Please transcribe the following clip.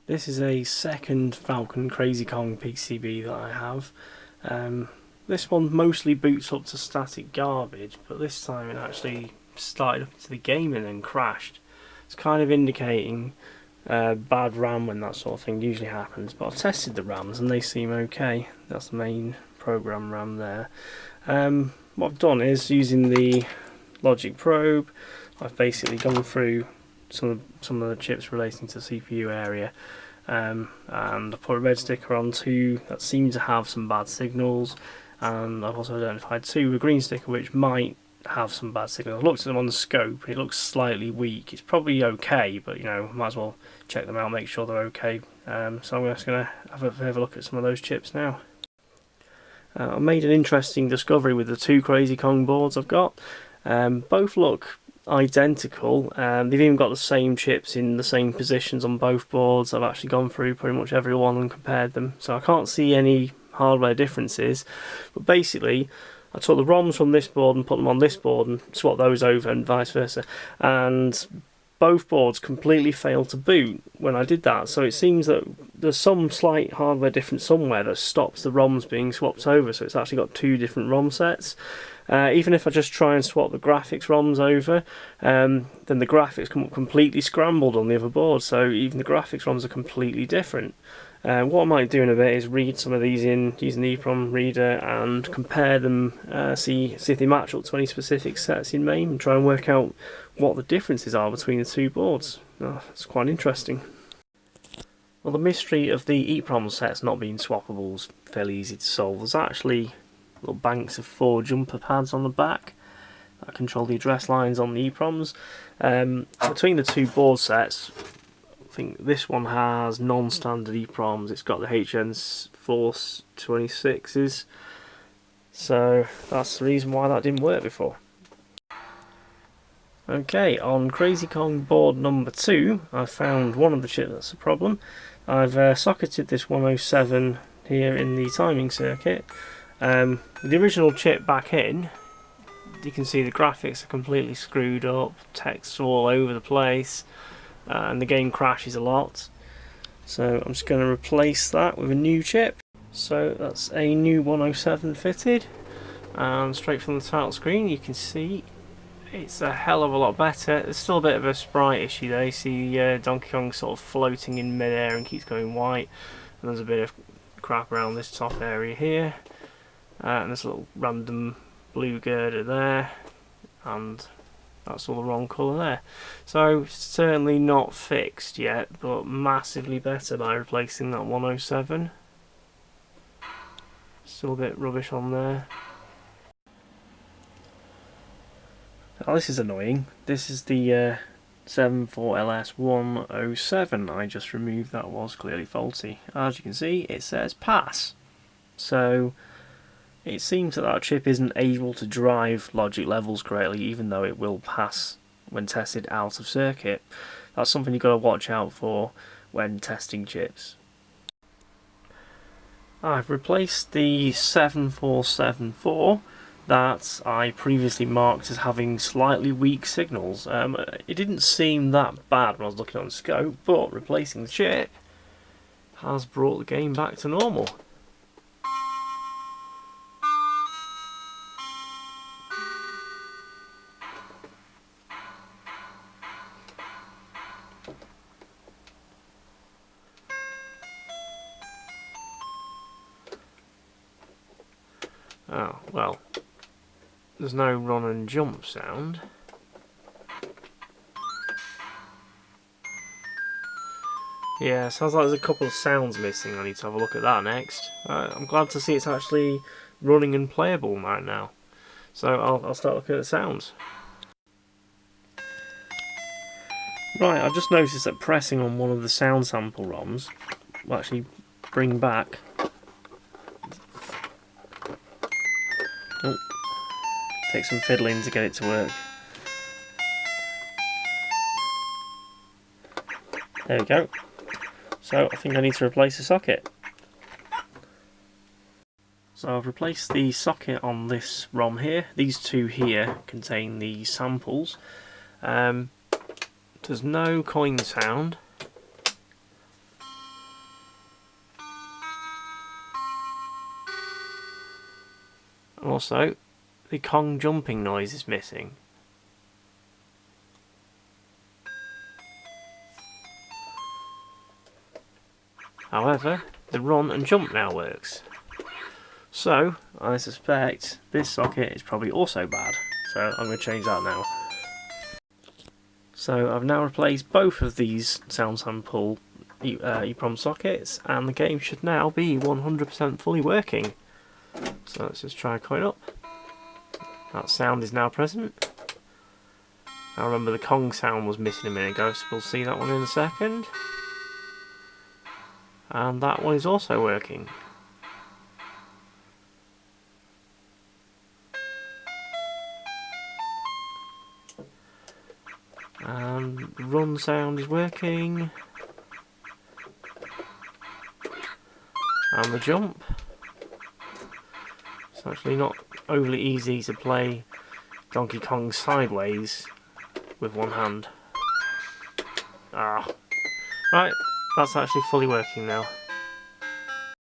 This is a second Falcon Crazy Kong PCB that I have. This one mostly boots up to static garbage, but this time it actually started up into the game and then crashed. It's kind of indicating bad RAM when that sort of thing usually happens, but I've tested the RAMs and they seem okay. That's the main program RAM there. What I've done is, using the logic probe, I've basically gone through some of the chips relating to the CPU area, and I put a red sticker on two that seem to have some bad signals, and I've also identified two with a green sticker which might have some bad signals. I looked at them on the scope, it looks slightly weak. It's probably okay, but you know, might as well check them out, make sure they're okay. So I'm just going to have a look at some of those chips now. I made an interesting discovery with the two Crazy Kong boards I've got. Both look identical. They've even got the same chips in the same positions on both boards. I've actually gone through pretty much every one and compared them, so I can't see any hardware differences. But basically, I took the ROMs from this board and put them on this board and swapped those over and vice versa, and both boards completely failed to boot when I did that. So it seems that there's some slight hardware difference somewhere that stops the ROMs being swapped over, so it's actually got two different ROM sets. Even if I just try and swap the graphics ROMs over, then the graphics come up completely scrambled on the other board, so even the graphics ROMs are completely different. What I might do in a bit is read some of these in using the EEPROM reader and compare them, see if they match up to any specific sets in MAME, and try and work out what the differences are between the two boards. It's quite interesting. Well, the mystery of the EEPROM sets not being swappable is fairly easy to solve. There's actually little banks of 4 jumper pads on the back that control the address lines on the EEPROMs. Between the two board sets, I think this one has non-standard EEPROMs. It's got the HN426s, so that's the reason why that didn't work before. Okay, on Crazy Kong board number 2, I found one of the chips that's a problem. I've socketed this 107 here in the timing circuit. The original chip back in, you can see the graphics are completely screwed up, text all over the place, and the game crashes a lot. So I'm just going to replace that with a new chip. So that's a new 107 fitted, and straight from the title screen you can see it's a hell of a lot better. There's still a bit of a sprite issue there. You see Donkey Kong sort of floating in midair and keeps going white, and there's a bit of crap around this top area here, and there's a little random blue girder there, and that's all the wrong colour there. So certainly not fixed yet, but massively better by replacing that 107. Still a bit rubbish on there. Oh, this is annoying. This is the 74LS107 I just removed. That was clearly faulty. As you can see, it says pass. So it seems that that chip isn't able to drive logic levels correctly, even though it will pass when tested out of circuit. That's something you've got to watch out for when testing chips. I've replaced the 7474 that I previously marked as having slightly weak signals. It didn't seem that bad when I was looking on the scope, but replacing the chip has brought the game back to normal. Oh, well, there's no run and jump sound. Yeah, sounds like there's a couple of sounds missing. I need to have a look at that next. I'm glad to see it's actually running and playable right now. So I'll start looking at the sounds. Right, I've just noticed that pressing on one of the sound sample ROMs will actually bring back... Oh, take some fiddling to get it to work. There we go. So I think I need to replace the socket. So I've replaced the socket on this ROM here. These two here contain the samples. There's no coin sound. Also, the Kong jumping noise is missing. However, the run and jump now works. So, I suspect this socket is probably also bad. So I'm going to change that now. So I've now replaced both of these sound sample EEPROM sockets, and the game should now be 100% fully working. So let's just try coin up. That sound is now present. Now remember, the Kong sound was missing a minute ago, so we'll see that one in a second. And that one is also working. And the run sound is working. And the jump. It's actually not overly easy to play Donkey Kong sideways with one hand. Right, that's actually fully working now.